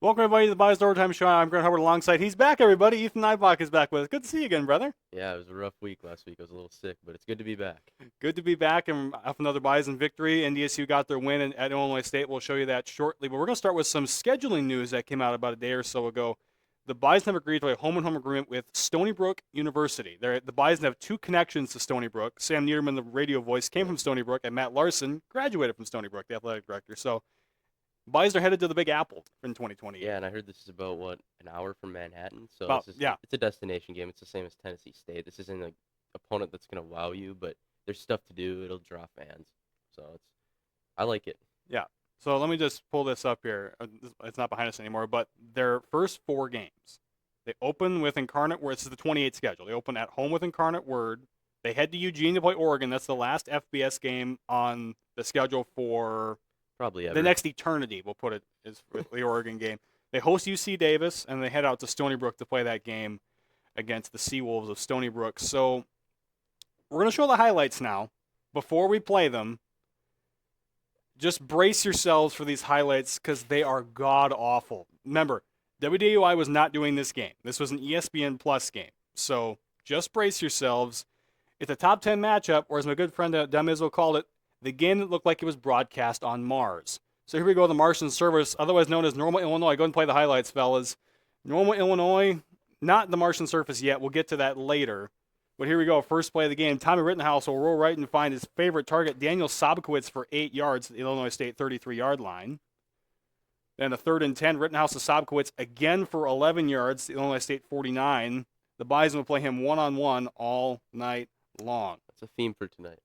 Welcome, everybody, to the Bison Overtime Show. I'm Grant Hubbard alongside. He's back, everybody. Ethan Nybach is back with us. Good to see you again, brother. Yeah, it was a rough week last week. I was a little sick, but it's good to be back. Good to be back and off another Bison victory. NDSU got their win at Illinois State. We'll show you that shortly. But we're going to start with some scheduling news that came out about a day or so ago. The Bison have agreed to a home-and-home agreement with Stony Brook University. The Bison have two connections to Stony Brook. Sam Niederman, the radio voice, came from Stony Brook, and Matt Larson graduated from Stony Brook, the athletic director. So Bison are headed to the Big Apple in 2028. Yeah, and I heard this is about an hour from Manhattan, so Yeah. it's a destination game. It's the same as Tennessee State. This isn't an opponent that's gonna wow you, but there's stuff to do. It'll draw fans, so I like it. Yeah. So let me just pull this up here. It's not behind us anymore, but their first four games. They open with Incarnate Word. This is the 28 schedule. They open at home with Incarnate Word. They head to Eugene to play Oregon. That's the last FBS game on the schedule for Probably ever. the next eternity, we'll put it, is the Oregon game. They host UC Davis, and they head out to Stony Brook to play that game against the Seawolves of Stony Brook. So we're going to show the highlights now. Before we play them, just brace yourselves for these highlights because they are god-awful. Remember, WDUI was not doing this game. This was an ESPN Plus game. So just brace yourselves. It's a top 10 matchup, or as my good friend Dem Izzo called it, the game that looked like it was broadcast on Mars. So here we go, the Martian Service, otherwise known as Normal, Illinois. Go ahead and play the highlights, fellas. Normal, Illinois, not the Martian Surface yet. We'll get to that later. But here we go, first play of the game. Tommy Rittenhouse will roll right and find his favorite target, Daniel Sobkowitz, for 8 yards at the Illinois State 33-yard line. Then a 3rd and 10, Rittenhouse to Sobkowitz again for 11 yards, the Illinois State 49. The Bison will play him one-on-one all night long. That's a theme for tonight.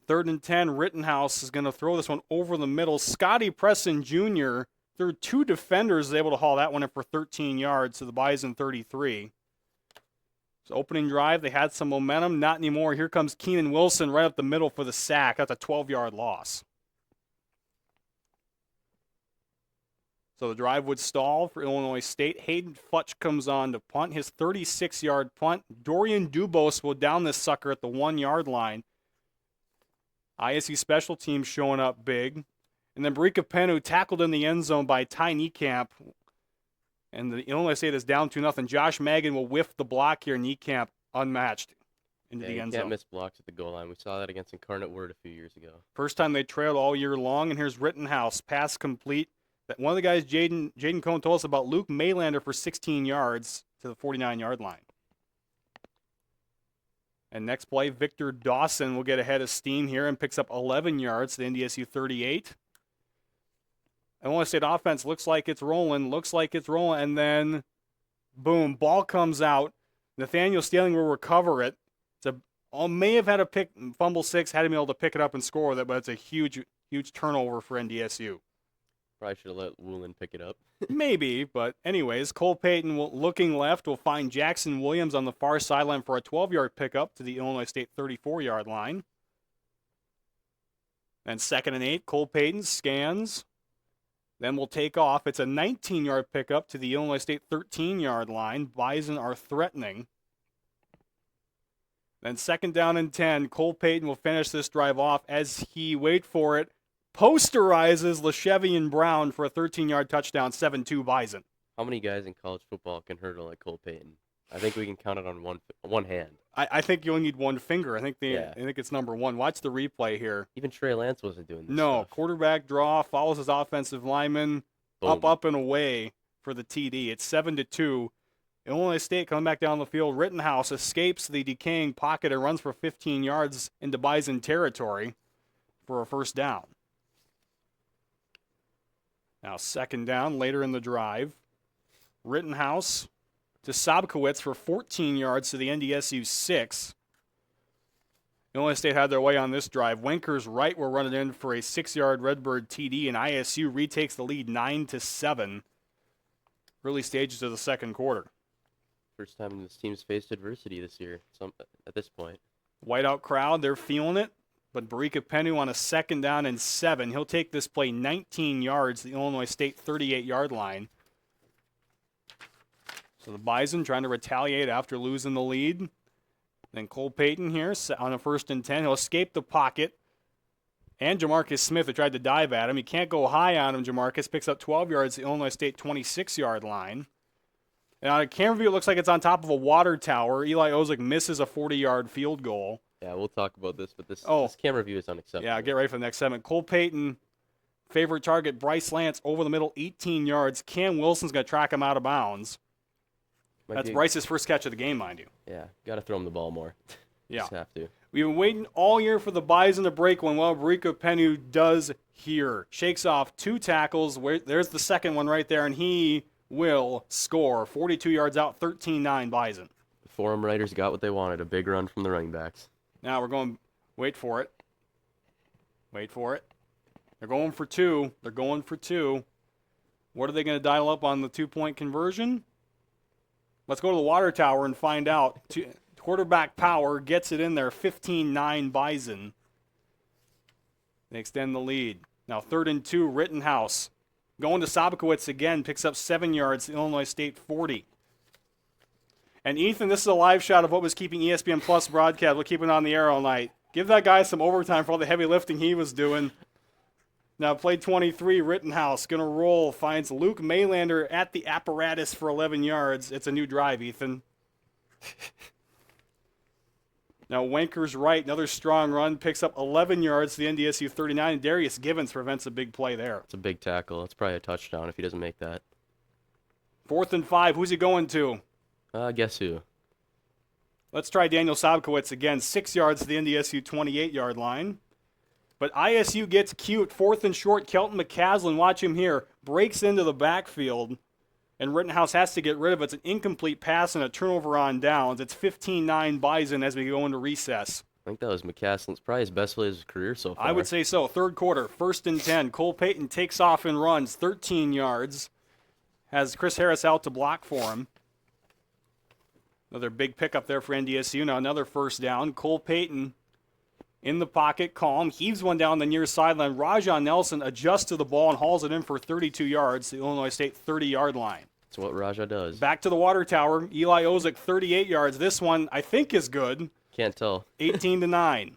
3rd and 10, Rittenhouse is going to throw this one over the middle. Scotty Preston Jr., through two defenders, is able to haul that one in for 13 yards to the Bison 33. So opening drive, they had some momentum. Not anymore. Here comes Keenan Wilson right up the middle for the sack. That's a 12-yard loss. So the drive would stall for Illinois State. Hayden Futch comes on to punt. His 36-yard punt. Dorian Dubos will down this sucker at the 1-yard line. ISU special teams showing up big. And then Barika Penu tackled in the end zone by Ty Niekamp. And the Illinois State is down 2-0. Josh Magan will whiff the block here. Niekamp unmatched into the end You zone. can't miss blocks at the goal line. We saw that against Incarnate Word a few years ago. First time they trailed all year long. And here's Rittenhouse. Pass complete. That one of the guys Jaden Cohn told us about, Luke Maylander, for 16 yards to the 49-yard line. And next play, Victor Dawson will get ahead of steam here and picks up 11 yards to the NDSU 38. Illinois State offense looks like it's rolling, and then, boom, ball comes out. Nathaniel Stealing will recover it. May have had a fumble 6, had to be able to pick it up and score with it, but it's a huge turnover for NDSU. Probably should have let Woolen pick it up. Maybe, but anyways, Cole Payton, looking left, will find Jackson Williams on the far sideline for a 12-yard pickup to the Illinois State 34-yard line. Then 2nd and 8, Cole Payton scans. Then we'll take off. It's a 19-yard pickup to the Illinois State 13-yard line. Bison are threatening. Then 2nd down and 10, Cole Payton will finish this drive off as he, wait for it, posterizes LaChevian Brown for a 13-yard touchdown, 7-2 Bison. How many guys in college football can hurdle like Cole Payton? I think we can count it on one hand. I think you only need one finger. I think it's number 1. Watch the replay here. Even Trey Lance wasn't doing this No, stuff. quarterback draw, follows his offensive lineman, Boom. up and away for the TD. It's 7-2. Illinois State coming back down the field. Rittenhouse escapes the decaying pocket and runs for 15 yards into Bison territory for a first down. Now 2nd down later in the drive. Rittenhouse to Sobkowitz for 14 yards to the NDSU 6. Illinois State had their way on this drive. Winkers right will run it in for a 6-yard Redbird TD, and ISU retakes the lead 9-7. Early stages of the second quarter. First time this team's faced adversity this year. At this point. Whiteout crowd, they're feeling it. But Barika Penu on a 2nd down and 7. He'll take this play 19 yards, the Illinois State 38-yard line. So the Bison trying to retaliate after losing the lead. Then Cole Payton here on a 1st and 10. He'll escape the pocket and Jamarcus Smith, who tried to dive at him. He can't go high on him. Jamarcus picks up 12 yards at the Illinois State 26-yard line. And on a camera view, it looks like it's on top of a water tower. Eli Ozick misses a 40-yard field goal. Yeah, we'll talk about this, but this camera view is unacceptable. Yeah, get ready for the next segment. Cole Payton, favorite target, Bryce Lance over the middle, 18 yards. Cam Wilson's going to track him out of bounds. That's Bryce's first catch of the game, mind you. Yeah, got to throw him the ball more. Yeah. Just have to. We've been waiting all year for the Bison to break one. Well, Barika Penu does here. Shakes off 2 tackles. There's the second one right there, and he will score. 42 yards out, 13-9 Bison. The forum writers got what they wanted, a big run from the running backs. Now we're going, wait for it. Wait for it. They're going for 2. They're going for 2. What are they going to dial up on the 2-point conversion? Let's go to the water tower and find out. Quarterback power gets it in there, 15-9 Bison. They extend the lead. Now 3rd and 2, Rittenhouse. Going to Sobkowitz again, picks up 7 yards, Illinois State 40. And Ethan, this is a live shot of what was keeping ESPN Plus broadcast. We'll keep it on the air all night. Give that guy some overtime for all the heavy lifting he was doing. Now play 23, Rittenhouse, going to roll, finds Luke Maylander at the apparatus for 11 yards. It's a new drive, Ethan. Now Wanker's right, another strong run, picks up 11 yards to the NDSU 39, and Darius Givens prevents a big play there. It's a big tackle. It's probably a touchdown if he doesn't make that. 4th and 5, who's he going to? Guess who? Let's try Daniel Sobkowitz again, 6 yards to the NDSU 28-yard line. But ISU gets cute, 4th and short, Kelton McCaslin, watch him here, breaks into the backfield, and Rittenhouse has to get rid of it. It's an incomplete pass and a turnover on downs. It's 15-9 Bison as we go into recess. I think that was McCaslin's probably his best play of his career so far. I would say so. 3rd quarter, 1st and 10. Cole Payton takes off and runs 13 yards. Has Chris Harris out to block for him. Another big pickup there for NDSU. Now another 1st down. Cole Payton in the pocket, calm, heaves one down the near sideline. Rajon Nelson adjusts to the ball and hauls it in for 32 yards, the Illinois State 30-yard line. That's what Raja does. Back to the water tower. Eli Ozick, 38 yards. This one, I think, is good. Can't tell. 18-9.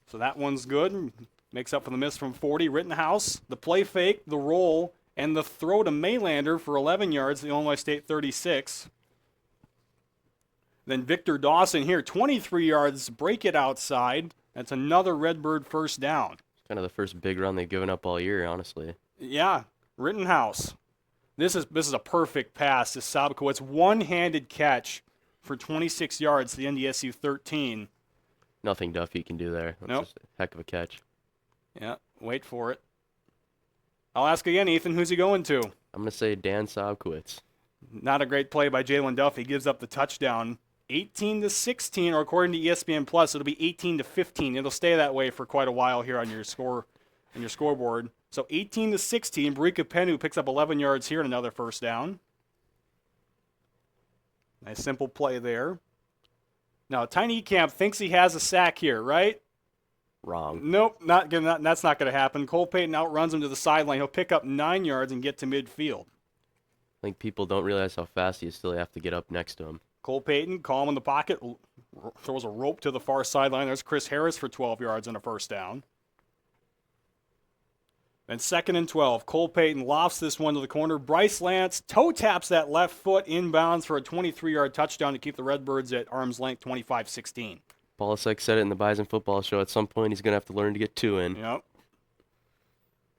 So that one's good. Makes up for the miss from 40. Rittenhouse, the play fake, the roll, and the throw to Maylander for 11 yards, the Illinois State 36. Then Victor Dawson here, 23 yards, break it outside. That's another Redbird 1st down. It's kind of the first big run they've given up all year, honestly. Yeah, Rittenhouse. This is a perfect pass to Sobkowitz. One-handed catch for 26 yards to the NDSU 13. Nothing Duffy can do there. That's just a heck of a catch. Yeah, wait for it. I'll ask again, Ethan, who's he going to? I'm going to say Dan Sobkowitz. Not a great play by Jalen Duffy. Gives up the touchdown. 18-16, or according to ESPN Plus, it'll be 18-15. It'll stay that way for quite a while here on your scoreboard. So 18-16, Barika Penu picks up 11 yards here and another 1st down. Nice simple play there. Now Tiny Camp thinks he has a sack here, right? Wrong. Nope, that's not going to happen. Cole Payton outruns him to the sideline. He'll pick up 9 yards and get to midfield. I think people don't realize how fast he is till they have to get up next to him. Cole Payton, calm in the pocket, throws a rope to the far sideline. There's Chris Harris for 12 yards and a 1st down. Then 2nd and 12. Cole Payton lofts this one to the corner. Bryce Lance toe taps that left foot inbounds for a 23-yard touchdown to keep the Redbirds at arm's length, 25-16. Polasek said it in the Bison football show. At some point, he's going to have to learn to get 2 in. Yep.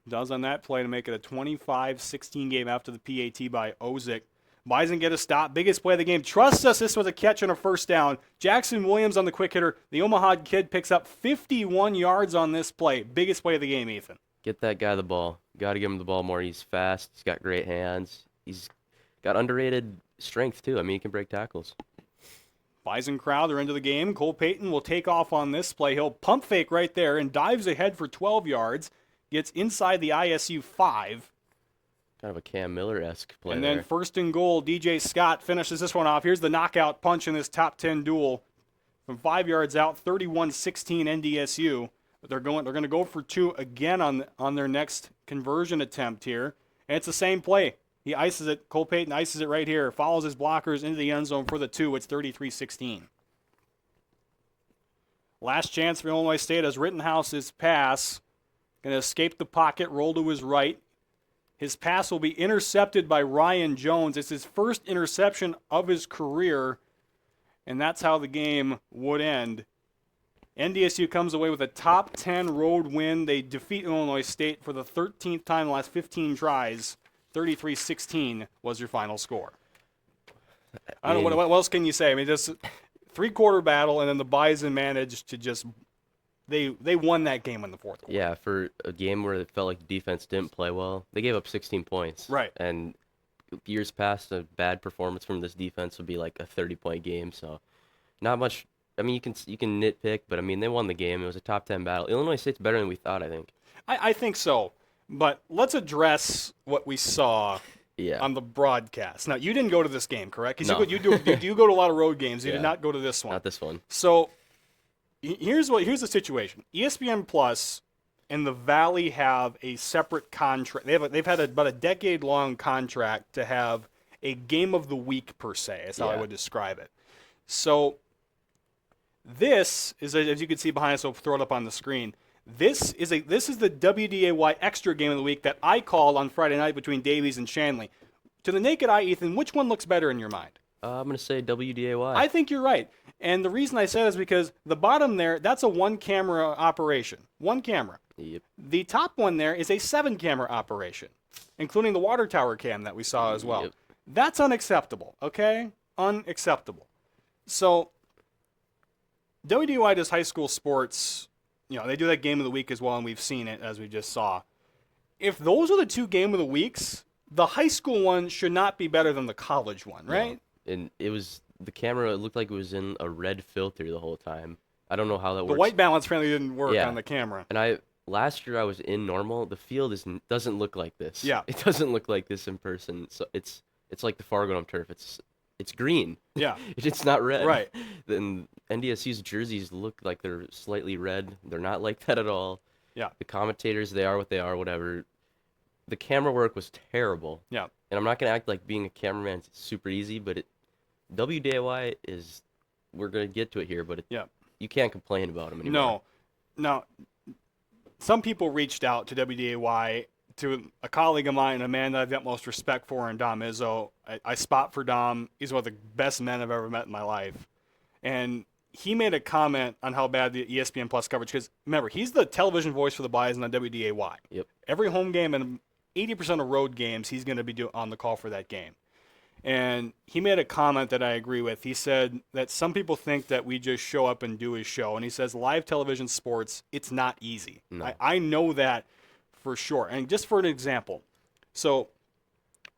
Does on that play to make it a 25-16 game after the PAT by Ozick. Bison get a stop. Biggest play of the game. Trust us, this was a catch and a 1st down. Jackson Williams on the quick hitter. The Omaha kid picks up 51 yards on this play. Biggest play of the game, Ethan. Get that guy the ball. Got to give him the ball more. He's fast. He's got great hands. He's got underrated strength, too. I mean, he can break tackles. Bison crowd, they're into the game. Cole Payton will take off on this play. He'll pump fake right there and dives ahead for 12 yards. Gets inside the ISU 5. Kind of a Cam Miller-esque play And then there. 1st and goal, DJ Scott finishes this one off. Here's the knockout punch in this top 10 duel. From 5 yards out, 31-16 NDSU. But they're going to go for 2 again on their next conversion attempt here. And it's the same play. He ices it. Cole Payton ices it right here. Follows his blockers into the end zone for the 2. It's 33-16. Last chance for Illinois State as Rittenhouse's pass. Going to escape the pocket, roll to his right. His pass will be intercepted by Ryan Jones. It's his first interception of his career, and that's how the game would end. NDSU comes away with a top 10 road win. They defeat Illinois State for the 13th time in the last 15 tries. 33-16 was your final score. I don't know, what else can you say? I mean, just three-quarter battle, and then the Bison managed to just they won that game in the fourth quarter. Yeah, for a game where it felt like the defense didn't play well, they gave up 16 points. Right. And years past, a bad performance from this defense would be like a 30-point game. So, not much. I mean, you can nitpick, but I mean, they won the game. It was a top 10 battle. Illinois State's better than we thought, I think. I think so. But let's address what we saw on the broadcast. Now, you didn't go to this game, correct? Because No. you go to a lot of road games. You did Yeah. not go to this one. Not this one. So here's the situation. ESPN Plus and the Valley have a separate contract. They've had about a decade-long contract to have a game of the week per se. Is how I would describe it. So this is, as you can see behind us, I'll throw it up on the screen. This is the WDAY extra game of the week that I called on Friday night between Davies and Shanley. To the naked eye, Ethan, which one looks better in your mind? I'm going to say WDAY. I think you're right. And the reason I say that is because the bottom there, that's a one-camera operation. One camera. Yep. The top one there is a 7-camera operation, including the water tower cam that we saw as well. Yep. That's unacceptable, okay? Unacceptable. So WDY does high school sports. You know, they do that game of the week as well, and we've seen it, as we just saw. If those are the two game of the weeks, the high school one should not be better than the college one, right? No. And it was, the camera, it looked like it was in a red filter the whole time. I don't know how that works. The white balance apparently didn't work on the camera. And last year I was in normal. The field doesn't look like this. Yeah. It doesn't look like this in person. So it's like the Fargo turf. It's green. Yeah. It's not red. Right. Then NDSU's jerseys look like they're slightly red. They're not like that at all. Yeah. The commentators, they are what they are, whatever. The camera work was terrible. Yeah. And I'm not going to act like being a cameraman is super easy, but WDAY is, we're going to get to it here, but you can't complain about them anymore. No. Now, some people reached out to WDAY, to a colleague of mine, a man that I've got most respect for, and Dom Izzo. I spot for Dom. He's one of the best men I've ever met in my life. And he made a comment on how bad the ESPN Plus coverage, because remember, he's the television voice for the Bison on WDAY. Yep. Every home game and 80% of road games, he's going to be on the call for that game. And he made a comment that I agree with. He said that some people think that we just show up and do his show. And he says live television sports, it's not easy. No. I know that for sure. And just for an example, so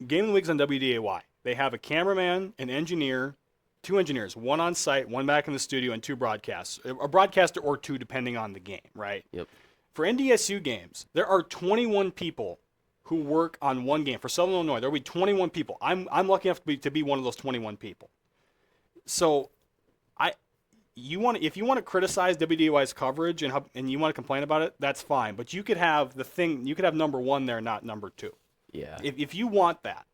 Game of the Week's on WDAY. They have a cameraman, an engineer, 2 engineers, one on site, one back in the studio, and 2 broadcasts. A broadcaster or 2 depending on the game, right? Yep. For NDSU games, there are 21 people who work on one game. For Southern Illinois, there will be 21 people. I'm lucky enough to be one of those 21 people. So if you want to criticize WDY's coverage and you want to complain about it, that's fine. But you could have number 1 there, not number 2. Yeah. If you want that,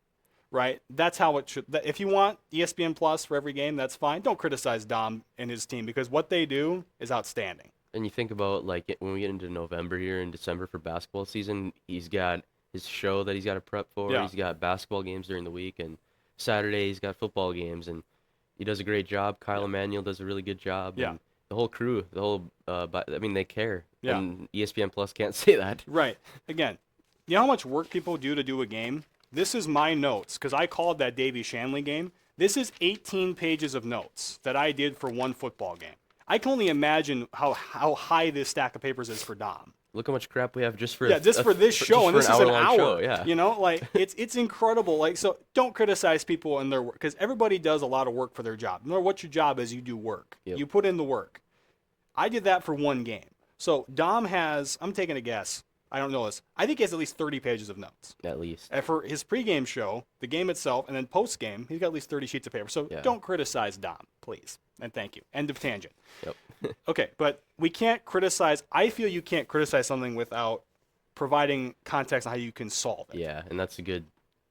right? That's how it should. If you want ESPN Plus for every game, that's fine. Don't criticize Dom and his team, because what they do is outstanding. And you think about, like, when we get into November here in December for basketball season, he's got his show that he's got to prep for. Yeah. He's got basketball games during the week, and Saturday he's got football games, and he does a great job. Kyle Emanuel does a really good job. Yeah. And the whole crew, they care. Yeah. And ESPN Plus can't say that. Right. Again, you know how much work people do to do a game? This is my notes, because I called that Davy Shanley game. This is 18 pages of notes that I did for one football game. I can only imagine how high this stack of papers is for Dom. Look how much crap we have just for this show, and this is an hour. Show, yeah. You know, like it's incredible. Like, so don't criticize people and their work, because everybody does a lot of work for their job. No matter what your job is, you do work. Yep. You put in the work. I did that for one game. So Dom has, I'm taking a guess, I don't know this, I think he has at least 30 pages of notes. At least. And for his pregame show, the game itself, and then postgame, he's got at least 30 sheets of paper. So don't criticize Dom, please. And thank you. End of tangent. Yep. Okay, but we can't criticize, I feel you can't criticize something without providing context on how you can solve it. Yeah, and that's a good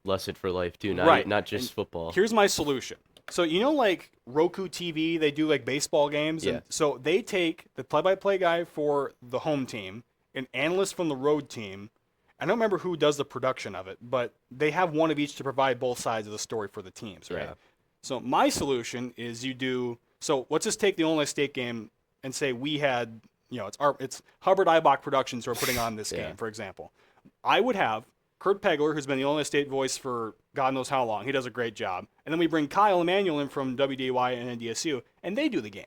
lesson for life too, Right. not just football. Here's my solution. So like Roku TV, they do like baseball games. Yeah. And so they take the play-by-play guy for the home team, an analyst from the road team. I don't remember who does the production of it, but they have one of each to provide both sides of the story for the teams, right? Yeah. So my solution is so let's just take the Illinois State game and say we had, it's Hubbard Eibach Productions who are putting on this Yeah. game, for example. I would have Kurt Pegler, who's been the Illinois State voice for God knows how long. He does a great job. And then we bring Kyle Emanuel in from WDY and NDSU, and they do the game.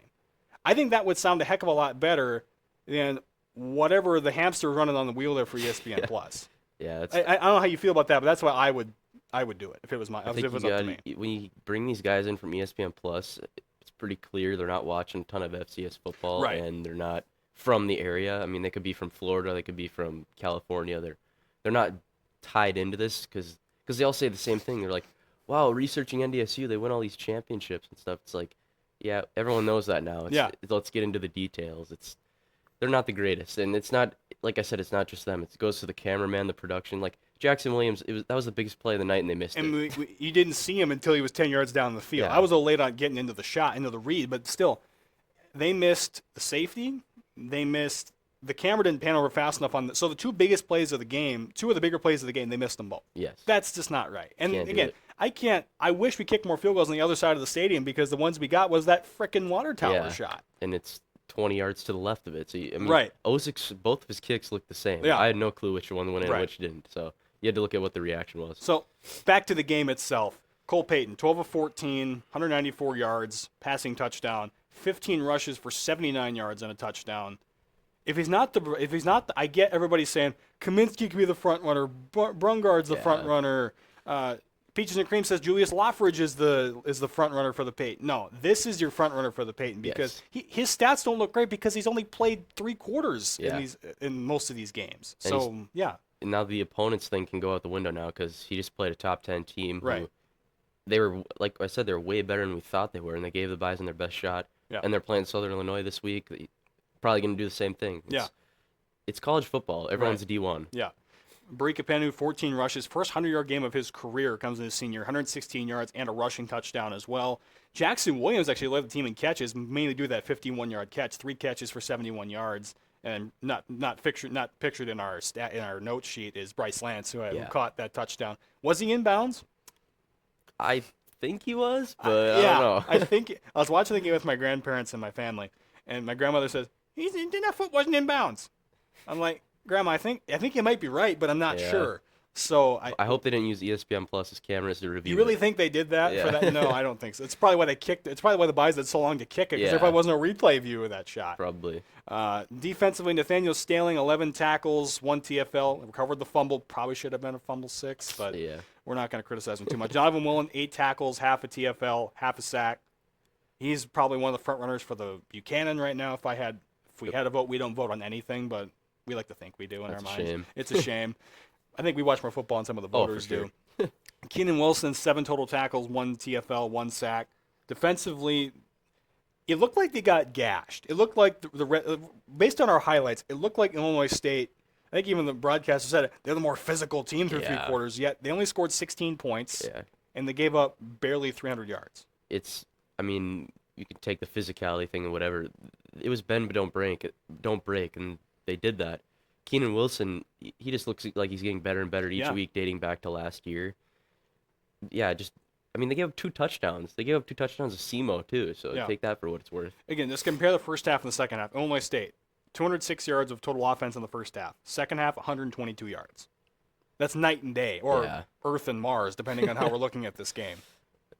I think that would sound a heck of a lot better than whatever the hamster running on the wheel there for ESPN Plus. Yeah, I don't know how you feel about that, but that's why I would do it if it was I think up to me. when you bring these guys in from ESPN Plus, it's pretty clear they're not watching a ton of FCS football, Right. and they're not from the area. I mean, they could be from Florida, they could be from California. They're not tied into this because they all say the same thing. They're like, wow, researching NDSU, they win all these championships and stuff. It's like, yeah, everyone knows that now. Let's get into the details. They're not the greatest, and it's not, like I said, it's not just them. It goes to the cameraman, the production. Like Jackson Williams, that was the biggest play of the night, and they missed And it. you didn't see him until he was 10 yards down the field. Yeah. I was a little late on getting into the read, but still, they missed the safety. They missed the camera didn't pan over fast enough on so the two biggest plays of the game, two of the bigger plays of the game, they missed them both. Yes. That's just not right. And Can't do again, it. I wish we kicked more field goals on the other side of the stadium because the ones we got was that frickin' water tower Yeah. shot. And it's 20 yards to the left of it. So, I mean, Right. Ozik's, both of his kicks looked the same. Yeah. I had no clue which one went in Right. and which didn't. So you had to look at what the reaction was. So back to the game itself. Cole Payton, 12 of 14, 194 yards, passing touchdown, 15 rushes for 79 yards and a touchdown. If he's not I get everybody saying Kaminsky could be the front runner, Brungard's the front runner. Peaches and Cream says Julius Loffridge is the front runner for the Peyton. No, this is your front runner for the Peyton because his stats don't look great because he's only played 3 quarters in most of these games. And so yeah, And now the opponent's thing can go out the window now because he just played a top 10 team. Right. Who, they were, like I said, they're way better than we thought they were, and they gave the Bison their best shot. Yeah. And they're playing Southern Illinois this week. Probably going to do the same thing. It's college football. Everyone's D1. Yeah. Barika Penu, 14 rushes. First 100-yard game of his career comes in his senior. 116 yards and a rushing touchdown as well. Jackson Williams actually led the team in catches, mainly due to that 51-yard catch. 3 catches for 71 yards. And not pictured in our note sheet is Bryce Lance, who caught that touchdown. Was he inbounds? I think he was, but I don't know. I think I was watching the game with my grandparents and my family, and my grandmother says, that foot wasn't inbounds. I'm like, Grandma, I think you might be right, but I'm not sure. So I hope they didn't use ESPN Plus's cameras to review. You really think they did that for that? No, I don't think so. It's probably why they kicked. It's probably why the Bison had so long to kick it because there probably wasn't a replay view of that shot. Probably. Defensively, Nathaniel Staling, 11 tackles, 1 TFL, recovered the fumble. Probably should have been a fumble 6, but we're not going to criticize him too much. Donovan Woolen, 8 tackles, half a TFL, half a sack. He's probably one of the front runners for the Buchanan right now. If we had a vote, we don't vote on anything, but we like to think we do in our minds. Shame. It's a shame. I think we watch more football than some of the voters for sure. do. Keenan Wilson, 7 total tackles, 1 TFL, 1 sack. Defensively, it looked like they got gashed. It looked like based on our highlights, it looked like Illinois State. I think even the broadcaster said it. They're the more physical team through 3 quarters. Yet they only scored 16 points, and they gave up barely 300 yards. I mean, you can take the physicality thing and whatever. It was bend but don't break, and they did that. Keenan Wilson, he just looks like he's getting better and better each week, dating back to last year. Yeah, they gave up 2 touchdowns. They gave up 2 touchdowns to SEMO, too, so take that for what it's worth. Again, just compare the first half and the second half. Illinois State, 206 yards of total offense in the first half. Second half, 122 yards. That's night and day, or Earth and Mars, depending on how we're looking at this game.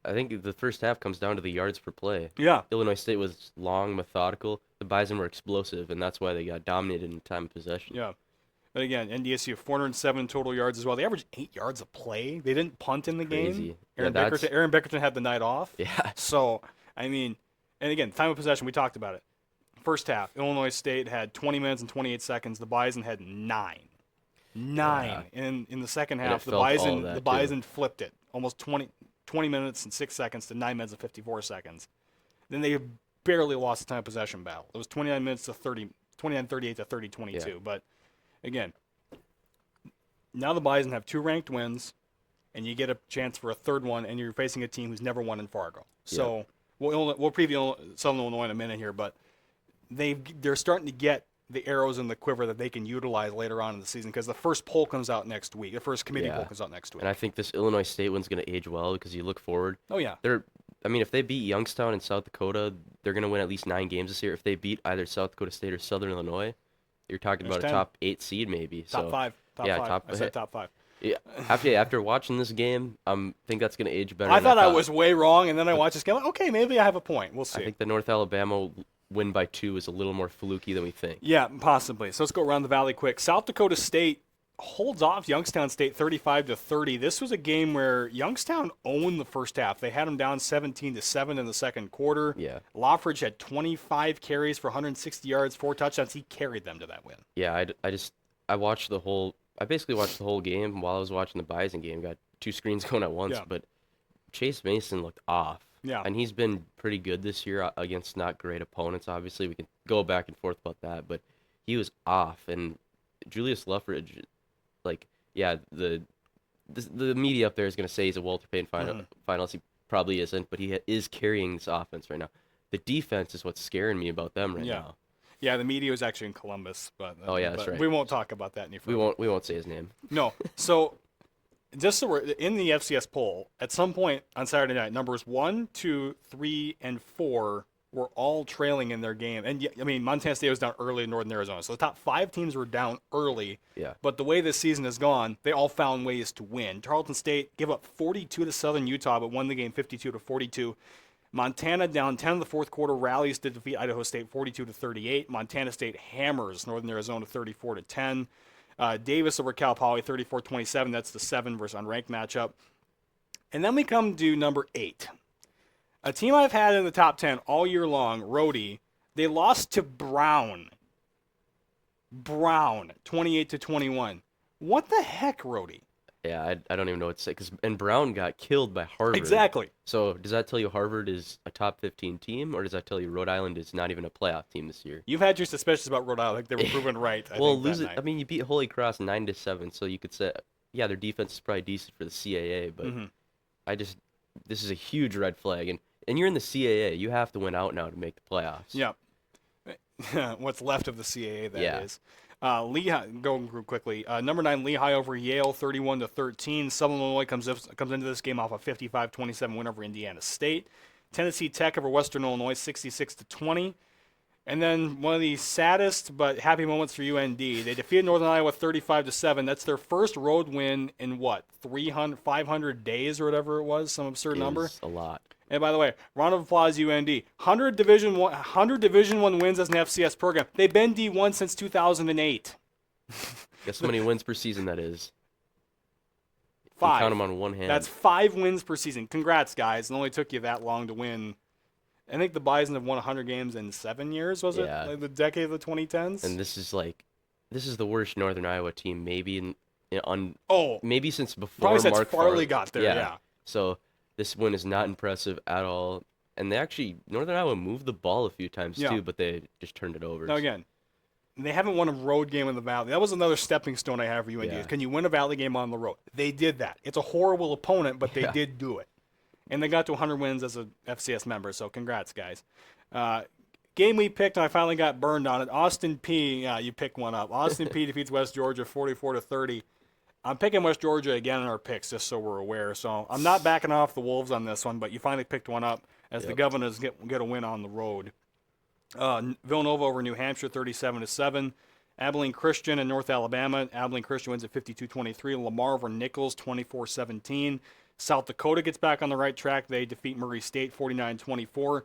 I think the first half comes down to the yards per play. Yeah. Illinois State was long, methodical. The Bison were explosive, and that's why they got dominated in time of possession. Yeah. But again, NDSU 407 total yards as well. They averaged 8 yards a play. They didn't punt in the game. Aaron Beckerton had the night off. Yeah. So, and again, time of possession, we talked about it. First half, Illinois State had 20 minutes and 28 seconds. The Bison had 9. In the second half, the Bison flipped it. Almost 20 minutes and 6 seconds to 9 minutes and 54 seconds. Then they barely lost the time of possession battle. It was 29-38 to 30-22. Yeah. But again, now the Bison have 2 ranked wins, and you get a chance for a third one, and you're facing a team who's never won in Fargo. So we'll preview Southern Illinois in a minute here, but they're starting to get the arrows in the quiver that they can utilize later on in the season because the first poll comes out next week. The first committee poll comes out next week. And I think this Illinois State one's going to age well because you look forward. Oh, yeah. If they beat Youngstown and South Dakota, they're going to win at least 9 games this year. If they beat either South Dakota State or Southern Illinois, you're talking about 10. a top 8 seed maybe. Top 5. I said top 5. Yeah. After watching this game, I think that's going to age better. I thought I was way wrong, and then I watched this game. Like, okay, maybe I have a point. We'll see. I think the North Alabama win by 2 is a little more fluky than we think. Yeah, possibly. So let's go around the valley quick. South Dakota State holds off Youngstown State 35-30. This was a game where Youngstown owned the first half. They had them down 17-7 in the second quarter. Yeah. Lawfridge had 25 carries for 160 yards, 4 touchdowns. He carried them to that win. Yeah, I basically watched the whole game while I was watching the Bison game. Got 2 screens going at once, but Chase Mason looked off. Yeah. And he's been pretty good this year against not great opponents, obviously. We can go back and forth about that, but he was off. And Julius Luffridge, the media up there is going to say he's a Walter Payton finalist. He probably isn't, but he is carrying this offense right now. The defense is what's scaring me about them right now. Yeah, the media was actually in Columbus, but that's right. We won't talk about that any further. We won't say his name. No. So just so we're in the FCS poll, at some point on Saturday night, numbers 1, 2, 3, and 4 were all trailing in their game. And I mean, Montana State was down early in Northern Arizona, so the top 5 teams were down early. Yeah. But the way this season has gone, they all found ways to win. Tarleton State gave up 42 to Southern Utah, but won the game 52-42. Montana down 10 in the fourth quarter rallies to defeat Idaho State 42-38. Montana State hammers Northern Arizona 34-10. Davis over Cal Poly 34-27. That's the 7 versus unranked matchup. And then we come to number 8. A team I've had in the top 10 all year long, Rhodey. They lost to Brown. 28-21. What the heck, Rhodey? Yeah, I don't even know what to say. And Brown got killed by Harvard. Exactly. So does that tell you Harvard is a top 15 team, or does that tell you Rhode Island is not even a playoff team this year? You've had your suspicions about Rhode Island. They were proven right. I mean, you beat Holy Cross 9-7, so you could say, yeah, their defense is probably decent for the CAA, but this is a huge red flag. And you're in the CAA. You have to win out now to make the playoffs. Yeah. What's left of the CAA, that is. Lehigh, going real quickly. Number 9, Lehigh over Yale, 31-13. Southern Illinois comes into this game off a 55-27 win over Indiana State. Tennessee Tech over Western Illinois, 66-20. And then one of the saddest but happy moments for UND. They defeated Northern Iowa 35-7. That's their first road win in 500 days or whatever it was, some absurd number. A lot. And by the way, round of applause, UND. 100 Division One wins as an FCS program. They've been D1 since 2008. Guess how many wins per season that is? 5. You count them on one hand. That's 5 wins per season. Congrats, guys. It only took you that long to win. I think the Bison have won 100 games in 7 years, was it? Like the decade of the 2010s? And this is the worst Northern Iowa team maybe maybe since before probably since Mark Farley got there, yeah. So this win is not impressive at all. And Northern Iowa moved the ball a few times too, but they just turned it over. Now again, they haven't won a road game in the Valley. That was another stepping stone I have for UND. Can you win a Valley game on the road? They did that. It's a horrible opponent, but they did do it. And they got to 100 wins as a FCS member, so congrats, guys. Game we picked, and I finally got burned on it. Austin Peay, you pick one up. Austin Peay defeats West Georgia 44-30. I'm picking West Georgia again in our picks, just so we're aware. So I'm not backing off the Wolves on this one, but you finally picked one up as the Governors get a win on the road. Villanova over New Hampshire 37-7. Abilene Christian and North Alabama. Abilene Christian wins at 52-23. Lamar over Nichols 24-17. South Dakota gets back on the right track. They defeat Murray State 49-24.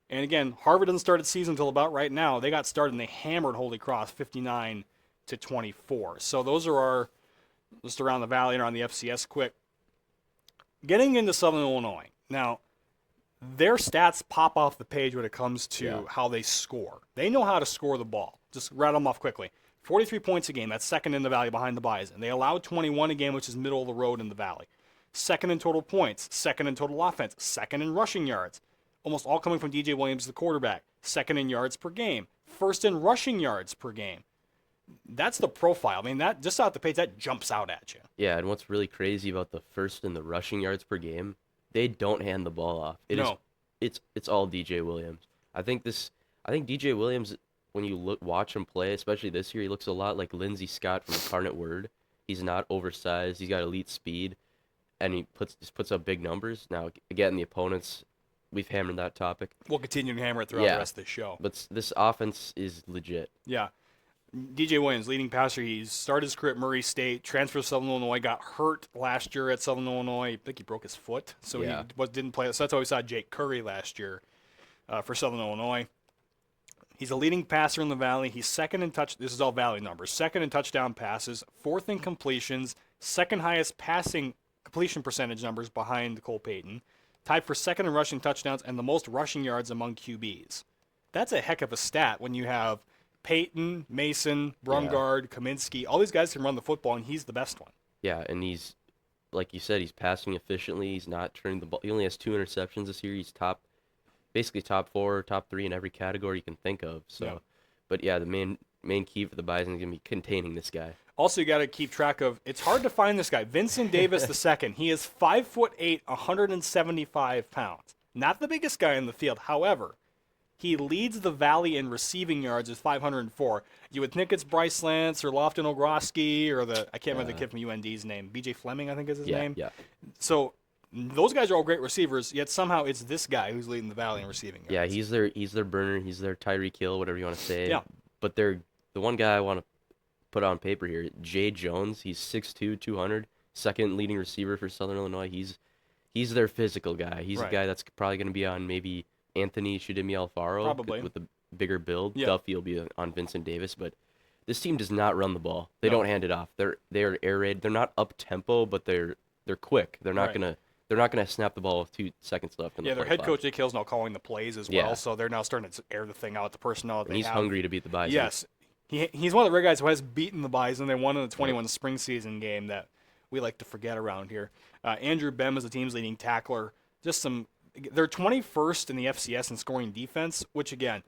And again, Harvard doesn't start its season until about right now. They got started and they hammered Holy Cross 59-24. So those are our just around the valley and around the FCS quick. Getting into Southern Illinois. Now, their stats pop off the page when it comes to how they score. They know how to score the ball. Just rattle them off quickly. 43 points a game. That's second in the valley behind the Bison. They allowed 21 a game, which is middle of the road in the valley. Second in total points. Second in total offense. Second in rushing yards. Almost all coming from DJ Williams, the quarterback. Second in yards per game. First in rushing yards per game. That's the profile. I mean, that just out the page, that jumps out at you. Yeah, and what's really crazy about the first and the rushing yards per game, they don't hand the ball off. No. It's all DJ Williams. I think this I think DJ Williams, when you watch him play, especially this year, he looks a lot like Lindsey Scott from Incarnate Word. He's not oversized. He's got elite speed, and he puts up big numbers. Now, again, the opponents, we've hammered that topic. We'll continue to hammer it throughout the rest of the show. But this offense is legit. Yeah. DJ Williams, leading passer. He started his career at Murray State, transferred to Southern Illinois, got hurt last year at Southern Illinois. I think he broke his foot, so he didn't play. So that's why we saw Jake Curry last year for Southern Illinois. He's a leading passer in the Valley. He's second in touch. This is all Valley numbers. Second in touchdown passes, fourth in completions, second highest passing completion percentage numbers behind Cole Payton, tied for second in rushing touchdowns and the most rushing yards among QBs. That's a heck of a stat when you have Payton, Mason, Brungard, Kaminsky. All these guys can run the football, and he's the best one. Yeah, and he's, like you said, he's passing efficiently. He's not turning the ball. He only has 2 interceptions this year. He's basically top 4, top 3 in every category you can think of. So, But yeah, the main key for the Bison is going to be containing this guy. Also, you got to keep track of. It's hard to find this guy, Vincent Davis II. He is 5'8", 175 pounds. Not the biggest guy in the field. However, he leads the Valley in receiving yards with 504. You would think it's Bryce Lance or Lofton Ogroski or I can't remember the kid from UND's name. BJ Fleming, I think is his name. Yeah. So those guys are all great receivers, yet somehow it's this guy who's leading the Valley in receiving yards. Yeah, he's their burner. He's their Tyreek Hill, whatever you want to say. Yeah. But the one guy I want to put on paper here, Jay Jones. He's 6'2", 200, second leading receiver for Southern Illinois. He's their physical guy. He's a guy that's probably going to be on maybe Anthony Shudimi Alfaro Probably. with the bigger build. Yeah. Duffy will be on Vincent Davis, but this team does not run the ball. They don't hand it off. They're air raid. They're not up tempo, but they're quick. They're not gonna snap the ball with 2 seconds left. Their head coach Jake Hill's now calling the plays as well, so they're now starting to air the thing out. The personnel that he's hungry to beat the Bison. Yes, he's one of the rare guys who has beaten the Bison. They won in the 21 spring season game that we like to forget around here. Andrew Bem is the team's leading tackler. They're 21st in the FCS in scoring defense, which again,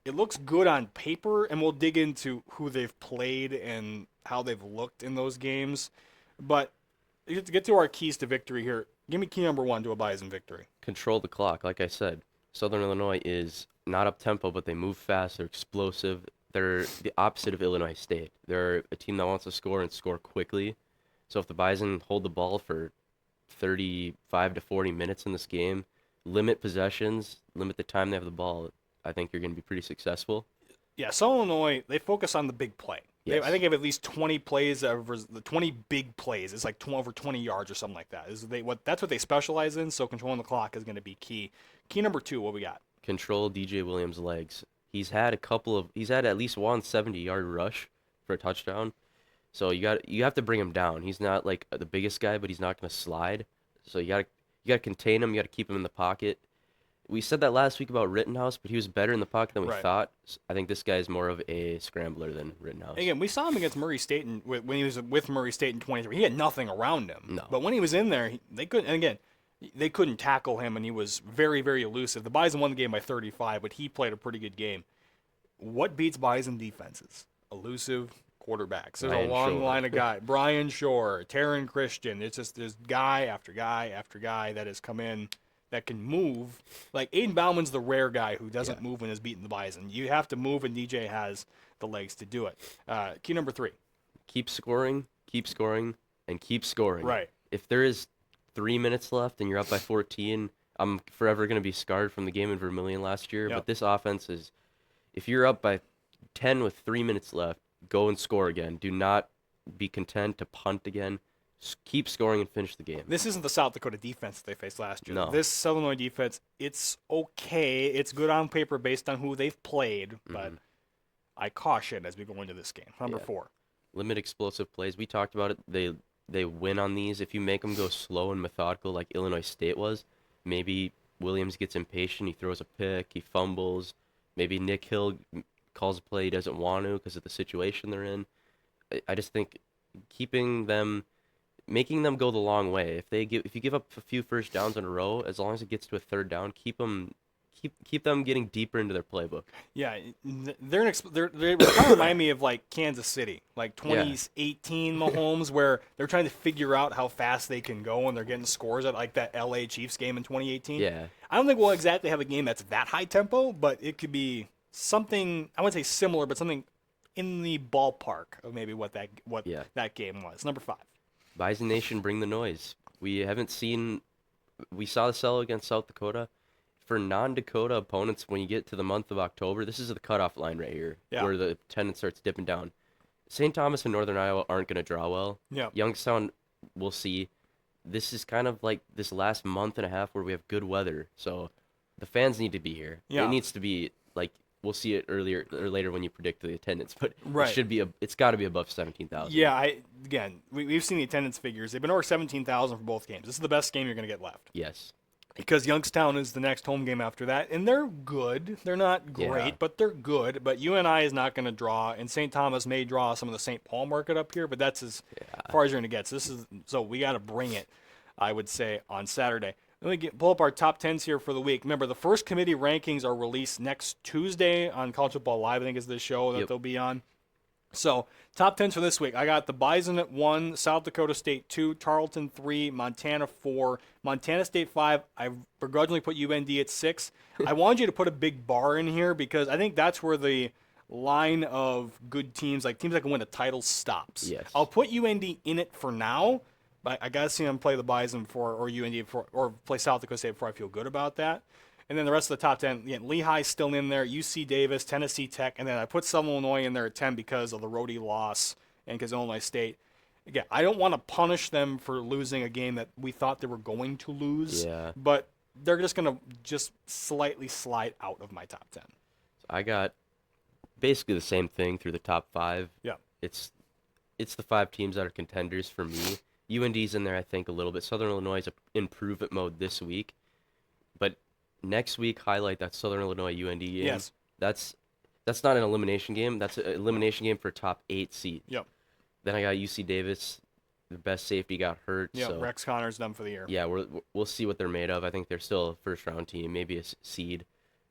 it looks good on paper, and we'll dig into who they've played and how they've looked in those games. But to get to our keys to victory here, give me key number 1 to a Bison victory. Control the clock. Like I said, Southern Illinois is not up tempo, but they move fast. They're explosive. They're the opposite of Illinois State. They're a team that wants to score and score quickly. So if the Bison hold the ball for 35 to 40 minutes in this game, limit possessions, limit the time they have the ball, I think you're going to be pretty successful. Yeah, Southern Illinois, they focus on the big play. Yes. I think they have at least 20 plays, over the 20 big plays. It's like over 20 yards or something like that. That's what they specialize in, so controlling the clock is going to be key. Key number 2, what we got? Control DJ Williams' legs. He's had at least one 70-yard rush for a touchdown. So you have to bring him down. He's not like the biggest guy, but he's not going to slide. So you got to contain him. You got to keep him in the pocket. We said that last week about Rittenhouse, but he was better in the pocket than we thought. I think this guy is more of a scrambler than Rittenhouse. Again, we saw him against Murray State when he was with Murray State in 23. He had nothing around him. No. But when he was in there, they couldn't tackle him, and he was very, very elusive. The Bison won the game by 35, but he played a pretty good game. What beats Bison defenses? Elusive quarterbacks. There's a long line of guys. Brian Shore, Taryn Christian. It's just there's guy after guy after guy that has come in that can move. Like Aiden Bauman's the rare guy who doesn't move when he's beating the Bison. You have to move, and DJ has the legs to do it. Key number 3. Keep scoring, and keep scoring. Right. If there is 3 minutes left and you're up by 14, I'm forever going to be scarred from the game in Vermilion last year. Yep. But this offense is, if you're up by 10 with 3 minutes left, go and score again. Do not be content to punt again. Keep scoring and finish the game. This isn't the South Dakota defense that they faced last year. No. This Southern Illinois defense, it's okay. It's good on paper based on who they've played, but I caution as we go into this game. Number 4. Limit explosive plays. We talked about it. They win on these. If you make them go slow and methodical like Illinois State was, maybe Williams gets impatient. He throws a pick. He fumbles. Maybe Nick Hill calls a play he doesn't want to because of the situation they're in. I just think making them go the long way. If you give up a few first downs in a row, as long as it gets to a third down, keep them keep them getting deeper into their playbook. Yeah, they kind of remind me of like Kansas City, like Yeah. 2018 Mahomes, where they're trying to figure out how fast they can go and they're getting scores at like that LA Chiefs game in 2018. Yeah. I don't think we'll exactly have a game that's that high tempo, but it could be something, I wouldn't say similar, but something in the ballpark of maybe what Yeah. that game was. Number 5. Bison Nation, bring the noise. We saw the sell against South Dakota. For non-Dakota opponents, when you get to the month of October, this is the cutoff line right here, Yeah. where the attendance starts dipping down. St. Thomas and Northern Iowa aren't going to draw well. Yeah. Youngstown, we'll see. This is kind of like this last month and a half where we have good weather, so the fans need to be here. Yeah. It needs to be like we'll see it earlier or later when you predict the attendance, but Right. it's got to be above 17,000. Yeah, we've seen the attendance figures. They've been over 17,000 for both games. This is the best game you're going to get left. Yes. Because Youngstown is the next home game after that, and they're good. They're not great, Yeah. but they're good. But UNI is not going to draw, and St. Thomas may draw some of the St. Paul market up here, but that's as far as you're going to get. So we got to bring it, I would say, on Saturday. Let me pull up our top 10s here for the week. Remember, the first committee rankings are released next Tuesday on College Football Live, I think is the show that Yep. they'll be on. So, top 10s for this week. I got the Bison at 1, South Dakota State 2, Tarleton 3, Montana 4, Montana State 5. I begrudgingly put UND at 6. I wanted you to put a big bar in here because I think that's where the line of good teams, like teams that can win a title, stops. Yes. I'll put UND in it for now, but I got to see them play the Bison before, or UND before, or play South Dakota State before I feel good about that. And then the rest of the top 10, Lehigh's still in there, UC Davis, Tennessee Tech, and then I put Southern Illinois in there at 10 because of the roadie loss and because Illinois State. Again, I don't want to punish them for losing a game that we thought they were going to lose, Yeah. but they're just going to just slightly slide out of my top 10. I got basically the same thing through the top 5. Yeah. It's the 5 teams that are contenders for me. UND's in there, I think, a little bit. Southern Illinois is in improvement mode this week, but next week highlight that Southern Illinois UND game. Yes. That's not an elimination game. That's an elimination game for a top 8 seed. Yep. Then I got UC Davis. The best safety got hurt. Yeah, So Rex Connor's done for the year. yeah, we'll see what they're made of. I think they're still a first-round team, maybe a seed.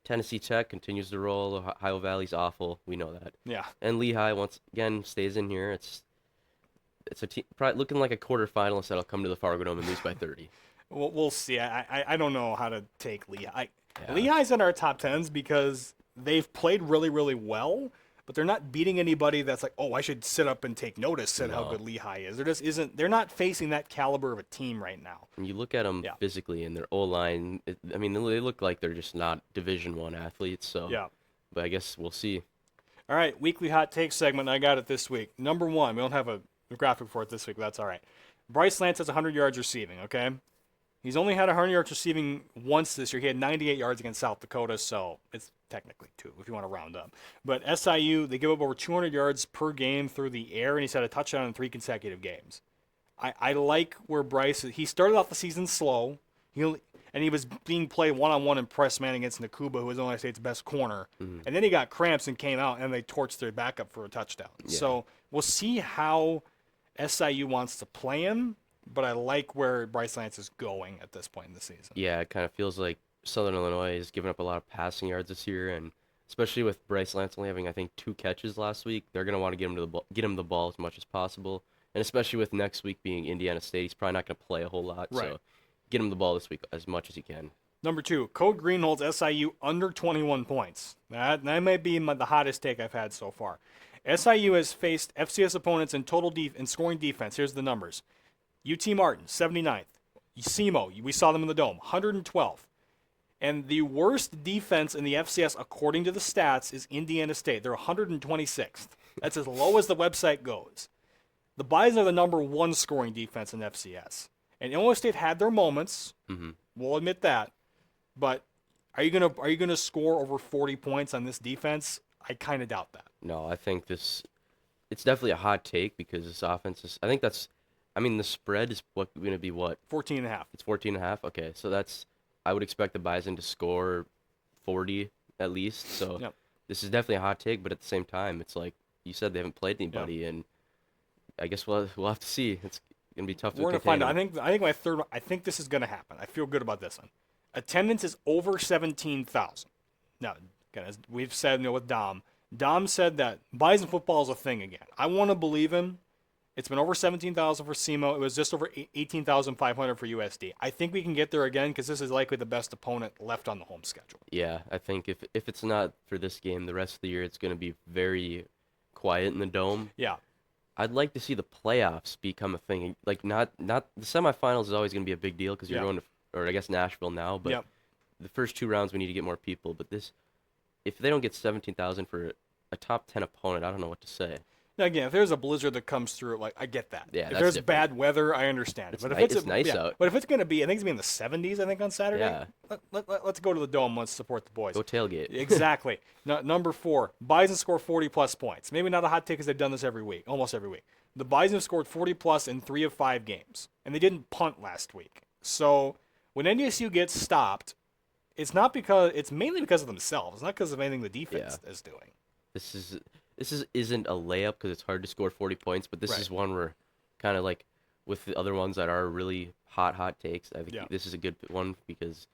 Tennessee Tech continues to roll. Ohio Valley's awful. We know that. Yeah. And Lehigh once again stays in here. It's a team probably looking like a quarterfinalist that'll come to the Fargo Dome and lose by 30. We'll see. I don't know how to take Lehigh. Yeah. Lehigh's in our top 10s because they've played really, really well, but they're not beating anybody that's like, oh, I should sit up and take notice at how No. good Lehigh is. There just isn't. They're not facing that caliber of a team right now. And you look at them Yeah. physically and their O-line. I mean, they look like they're just not Division I athletes. So Yeah. But I guess we'll see. All right, weekly hot take segment. I got it this week. Number 1, we don't have a graphic for it this week, but that's all right. Bryce Lance has 100 yards receiving, okay? He's only had 100 yards receiving once this year. He had 98 yards against South Dakota, so it's technically 2 if you want to round up. But SIU, they give up over 200 yards per game through the air, and he's had a touchdown in 3 consecutive games. I like where Bryce is. He started off the season slow, and he was being played one-on-one in press man against Nakuba, who was Illinois State's best corner. Mhm. And then he got cramps and came out, and they torched their backup for a touchdown. Yeah. So we'll see how SIU wants to play him, but I like where Bryce Lance is going at this point in the season. Yeah, it kind of feels like Southern Illinois has given up a lot of passing yards this year, and especially with Bryce Lance only having, I think, 2 catches last week, they're going to want to get him the ball as much as possible. And especially with next week being Indiana State, he's probably not going to play a whole lot. Right. So get him the ball this week as much as he can. Number 2, Code Green holds SIU under 21 points. That might be the hottest take I've had so far. SIU has faced FCS opponents in total in scoring defense. Here's the numbers. UT Martin, 79th. SEMO, we saw them in the Dome, 112th. And the worst defense in the FCS, according to the stats, is Indiana State. They're 126th. That's as low as the website goes. The Bison are the number 1 scoring defense in FCS. And Illinois State had their moments. Mhm. We'll admit that. But are you gonna score over 40 points on this defense? I kind of doubt that. No, I think it's definitely a hot take because this offense is, the spread is going to be what? 14 and a half. It's 14.5? Okay, so I would expect the Bison to score 40 at least. So Yep. this is definitely a hot take, but at the same time, it's like you said, they haven't played anybody, and I guess we'll have to see. It's going to be tough to We're gonna contain find out. them. I think my third one. I think this is gonna happen. I feel good about this one. Attendance is over 17,000. Now, again, as we've said with Dom said that Bison football is a thing again. I want to believe him. It's been over 17,000 for SEMO. It was just over 18,500 for USD. I think we can get there again because this is likely the best opponent left on the home schedule. Yeah, I think if it's not for this game, the rest of the year it's going to be very quiet in the Dome. Yeah. I'd like to see the playoffs become a thing. Like not the semifinals is always going to be a big deal because you're going to, or I guess Nashville now, but the first 2 rounds we need to get more people. But if they don't get 17,000 for a top 10 opponent, I don't know what to say. Now again, if there's a blizzard that comes through, like I get that. Yeah, if that's there's different. bad weather, I understand it. But It's nice out. But if it's going to be, I think it's going to be in the 70s. I think on Saturday. Yeah. Let's go to the Dome. Let's support the boys. Go tailgate. Exactly. Number 4, Bison score 40+ points. Maybe not a hot take because they've done this every week, almost every week. The Bison have scored 40+ in 3 of 5 games, and they didn't punt last week. So when NDSU gets stopped, it's mainly because of themselves. It's not because of anything the defense is doing. This isn't a layup because it's hard to score 40 points, but this is one where kind of like with the other ones that are really hot takes, I think this is a good one because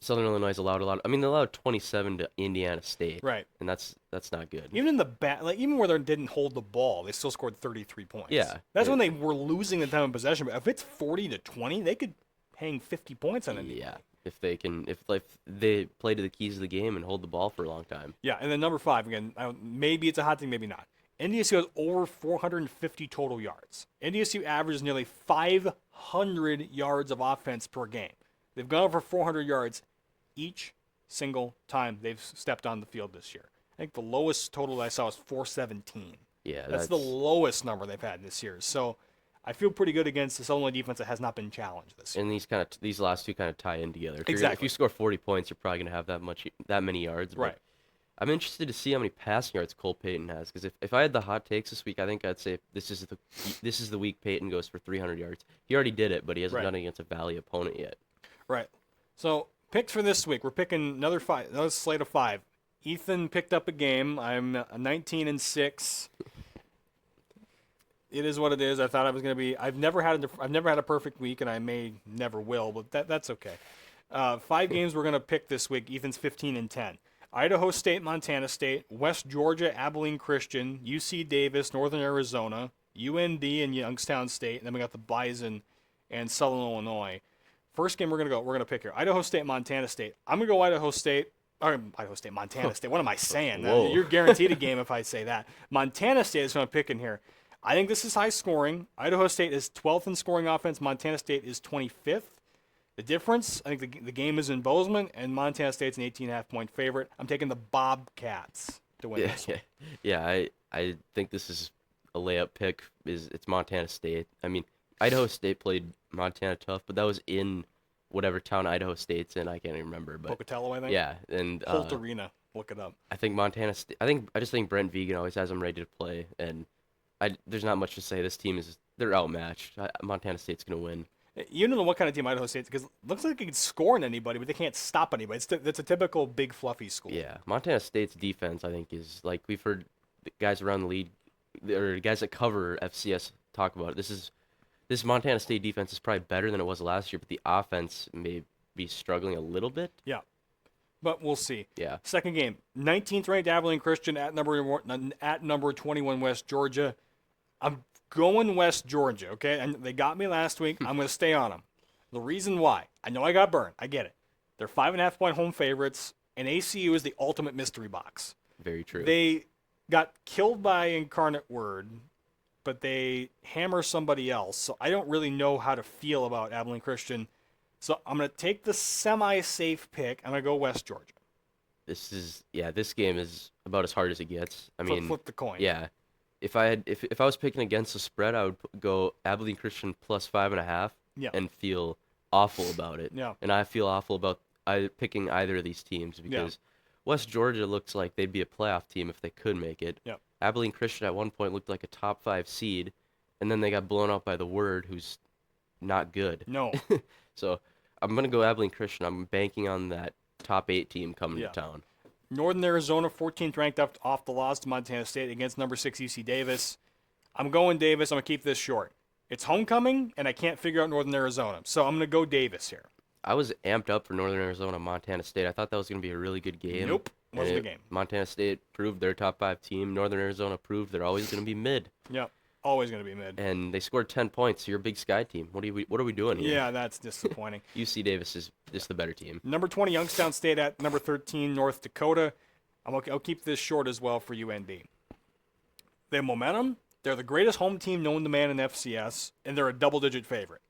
Southern Illinois allowed a lot. I mean, they allowed 27 to Indiana State, right? And that's not good. Even in the even where they didn't hold the ball, they still scored 33 points. Yeah, that's when they were losing the time of possession. But if it's 40-20, they could hang 50 points on anybody. Yeah, if they play to the keys of the game and hold the ball for a long time. Yeah, and then number 5 again. Maybe it's a hot thing, maybe not. NDSU has over 450 total yards. NDSU averages nearly 500 yards of offense per game. They've gone over 400 yards each single time they've stepped on the field this year. I think the lowest total that I saw was 417. Yeah, that's the lowest number they've had this year. So I feel pretty good against the Southern Illinois defense that has not been challenged this year. And these last 2 kind of tie in together. If you score 40 points, you're probably going to have that many yards. But right. I'm interested to see how many passing yards Cole Payton has because if I had the hot takes this week, I think I'd say this is the week Payton goes for 300 yards. He already did it, but he hasn't done it against a Valley opponent yet. Right. So picks for this week, we're picking another slate of 5. Ethan picked up a game. I'm 19-6. It is what it is. I thought I was going to be. I've never had a perfect week, and I may never will, but that's okay. 5 games we're going to pick this week. Ethan's 15-10. Idaho State, Montana State, West Georgia, Abilene Christian, UC Davis, Northern Arizona, UND, and Youngstown State, and then we got the Bison and Southern Illinois. First game we're gonna pick here: Idaho State, Montana State. I'm gonna go Idaho State, Montana State. What am I saying? You're guaranteed a game if I say that. Montana State is gonna pick in here. I think this is high scoring. Idaho State is 12th in scoring offense. Montana State is 25th. The difference, I think the game is in Bozeman, and Montana State's an 18.5-point favorite. I'm taking the Bobcats to win this one. Yeah, I think this is a layup pick. It's Montana State. I mean, Idaho State played Montana tough, but that was in whatever town Idaho State's in. I can't even remember. But Pocatello, I think. Yeah, and Holt Arena. Look it up. I think Montana State. I just think Brent Vegan always has them ready to play, and there's not much to say. This team they're outmatched. Montana State's gonna win. You don't know what kind of team Idaho State is because it looks like they can score on anybody, but they can't stop anybody. It's a typical big fluffy school. Yeah, Montana State's defense, I think, is like we've heard guys around the league or guys that cover FCS talk about it. This Montana State defense is probably better than it was last year, but the offense may be struggling a little bit. Yeah, but we'll see. Yeah. Second game, 19th ranked Abilene Christian at number 21 West Georgia. I'm going West Georgia, okay? And they got me last week. I'm going to stay on them. The reason why, I know I got burned. I get it. They're 5.5-point home favorites, and ACU is the ultimate mystery box. Very true. They got killed by Incarnate Word, but they hammer somebody else. So I don't really know how to feel about Abilene Christian. So I'm going to take the semi-safe pick. I'm going to go West Georgia. This game is about as hard as it gets. I mean, flip the coin. Yeah. If I was picking against the spread, I would go Abilene Christian plus 5.5 and feel awful about it. Yeah. And I feel awful about picking either of these teams because West Georgia looks like they'd be a playoff team if they could make it. Yeah. Abilene Christian at one point looked like a top 5 seed, and then they got blown out by the Word, who's not good. No. So I'm going to go Abilene Christian. I'm banking on that top 8 team coming to town. Northern Arizona, 14th ranked off the loss to Montana State against number 6 UC Davis. I'm going Davis. I'm going to keep this short. It's homecoming, and I can't figure out Northern Arizona. So I'm going to go Davis here. I was amped up for Northern Arizona, Montana State. I thought that was going to be a really good game. Nope, and wasn't the game. Montana State proved they're a top 5 team. Northern Arizona proved they're always going to be mid. Yep, always going to be mid. And they scored 10 points. You're a Big Sky team. What are we doing here? Yeah, that's disappointing. UC Davis is just the better team. Number 20, Youngstown State at number 13, North Dakota. I'll keep this short as well for UND. They have momentum. They're the greatest home team known to man in FCS, and they're a double-digit favorite.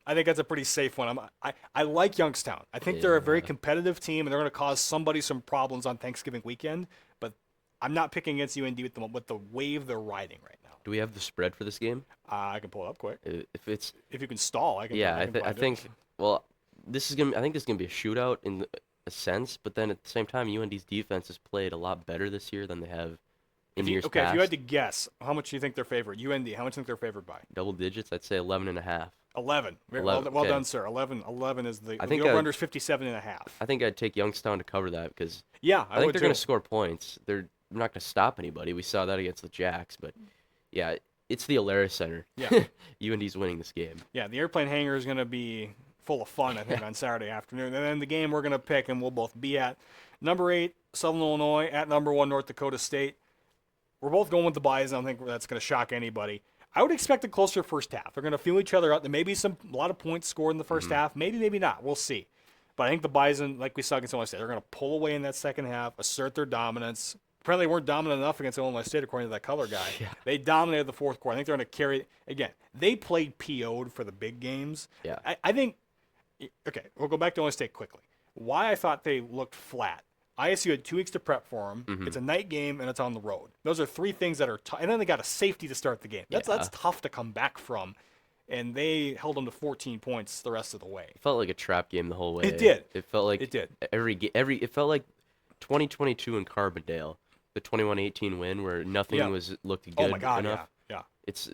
I think that's a pretty safe one. I like Youngstown. I think they're a very competitive team, and they're going to cause somebody some problems on Thanksgiving weekend. But I'm not picking against UND with the wave they're riding right now. Do we have the spread for this game? I can pull it up quick. If you can stall, I can. Yeah, I think. Well, I think this is gonna be a shootout in a sense, but then at the same time, UND's defense has played a lot better this year than they have in years past. If you had to guess, how much do you think they're favored? UND, how much do you think they're favored by? Double digits, I'd say 11.5. 11. 11, well okay. done, sir. 11 is the over-under is 57.5. I think I'd take Youngstown to cover that because I think would they're too. going to score points. They're not going to stop anybody. We saw that against the Jacks, but yeah, it's the Alaris Center. Yeah. UND's winning this game. Yeah, the airplane hangar is going to be full of fun, I think, on Saturday afternoon. And then the game we're going to pick and we'll both be at number 8, Southern Illinois, at number 1, North Dakota State. We're both going with the Bison. I don't think that's going to shock anybody. I would expect a closer first half. They're going to feel each other out. There may be a lot of points scored in the first half. Maybe not. We'll see. But I think the Bison, like we saw against Illinois State, they're going to pull away in that second half, assert their dominance. Apparently, they weren't dominant enough against Illinois State, according to that color guy. Yeah. They dominated the fourth quarter. I think they're going to carry. Again, they played PO'd for the big games. Yeah. I think. Okay, we'll go back to Illinois State quickly. Why I thought they looked flat. ISU had 2 weeks to prep for them. It's a night game, and it's on the road. Those are 3 things that are tough. And then they got a safety to start the game. That's tough to come back from. And they held them to 14 points the rest of the way. It felt like a trap game the whole way. It did. It felt like it did. It felt like 2022 in Carbondale, the 21-18 win where nothing looked good Oh my God, enough. yeah. It's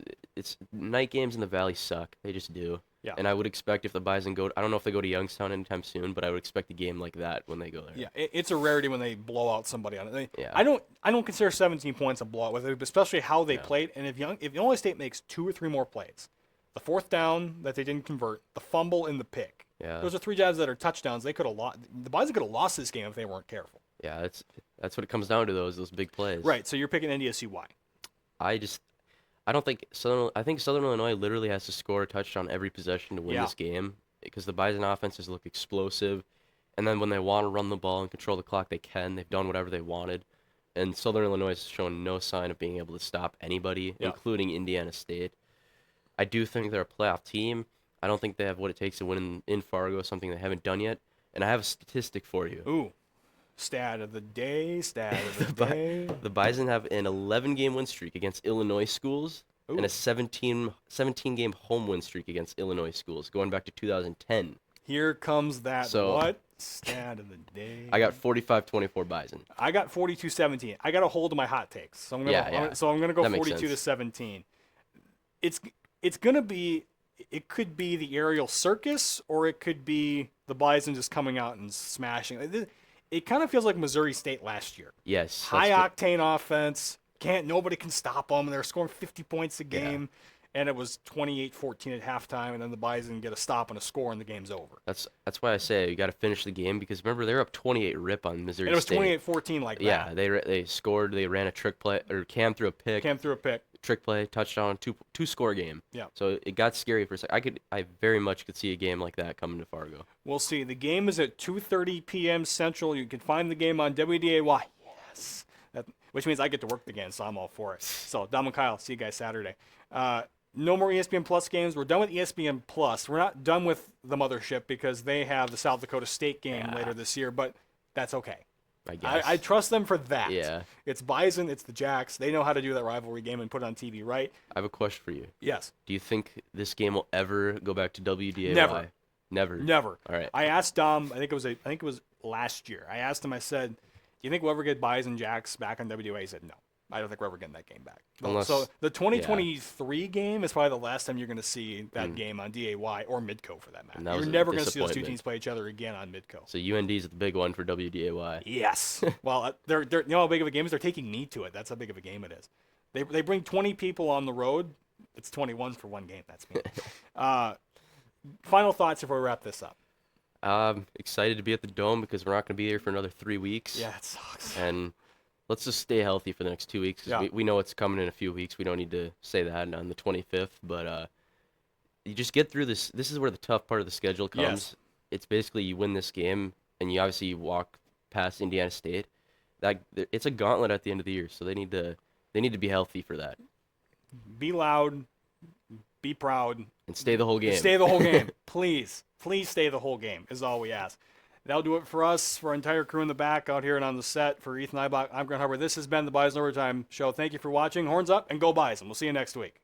night games in the Valley suck. They just do. Yeah. And I would expect if the Bison I don't know if they go to Youngstown anytime soon, but I would expect a game like that when they go there. Yeah, it's a rarity when they blow out somebody on it. Yeah. I don't consider 17 points a blowout with it, especially how they played. And if Illinois State makes 2 or 3 more plays, the fourth down that they didn't convert, the fumble and the pick, those are 3 jabs that are touchdowns. They could have lost. The Bison could have lost this game if they weren't careful. Yeah, that's what it comes down to. Those big plays. Right. So you're picking NDSU. Why? I don't think I think Southern Illinois literally has to score a touchdown every possession to win this game because the Bison offenses look explosive, and then when they want to run the ball and control the clock, they can. They've done whatever they wanted, and Southern Illinois has shown no sign of being able to stop anybody, including Indiana State. I do think they're a playoff team. I don't think they have what it takes to win in Fargo, something they haven't done yet. And I have a statistic for you. Ooh. Stat of the day. The Bison have an 11-game win streak against Illinois schools and a 17-game home win streak against Illinois schools, going back to 2010. Here comes that stat of the day. I got 45-24 Bison. I got 42-17. I got a hold of my hot takes. So I'm gonna go 42-17. It's gonna be. It could be the aerial circus, or it could be the Bison just coming out and smashing. It kind of feels like Missouri State last year. Yes. High octane offense. Nobody can stop them. They're scoring 50 points a game, and it was 28-14 at halftime, and then the Bison get a stop and a score, and the game's over. That's why I say you got to finish the game because remember they're up 28 rip on Missouri State. And it was 28-14 like that. Yeah, they scored. They ran a trick play, or Cam threw a pick. Trick play, touchdown, two score game. Yeah. So it got scary for a second. I very much could see a game like that coming to Fargo. We'll see. The game is at 2:30 p.m. Central. You can find the game on WDAY. Yes. Which means I get to work again, so I'm all for it. So, Dom and Kyle, see you guys Saturday. No more ESPN Plus games. We're done with ESPN Plus. We're not done with the mothership because they have the South Dakota State game later this year, but that's okay. I guess. I trust them for that. Yeah. It's Bison, it's the Jacks. They know how to do that rivalry game and put it on TV, right? I have a question for you. Yes. Do you think this game will ever go back to WDAY? Never. All right. I asked Dom, I think it was last year. I asked him, I said, do you think we'll ever get Bison Jacks back on WDAY? He said, no. I don't think we're ever getting that game back. So the 2023 game is probably the last time you're going to see that game on DAY or Midco for that matter. You're never going to see those 2 teams play each other again on Midco. So UND's the big one for WDAY. Yes. Well, they're you know how big of a game it is? They're taking me to it. That's how big of a game it is. They bring 20 people on the road. It's 21 for one game. That's me. Final thoughts before we wrap this up. Excited to be at the Dome because we're not going to be here for another 3 weeks. Yeah, it sucks. And let's just stay healthy for the next 2 weeks because Yeah. we know it's coming in a few weeks. We don't need to say that on the 25th, but you just get through this. This is where the tough part of the schedule comes. Yes. It's basically you win this game and you obviously walk past Indiana State. It's a gauntlet at the end of the year, so they need to be healthy for that Be loud. Be proud. and stay the whole game. Stay the whole game. Please. Please stay the whole game is all we ask. That'll do it for us, for our entire crew in the back out here and on the set. For Ethan Eibach, I'm Grant Hubbard. This has been the Bison Overtime Show. Thank you for watching. Horns up and go Bison. We'll see you next week.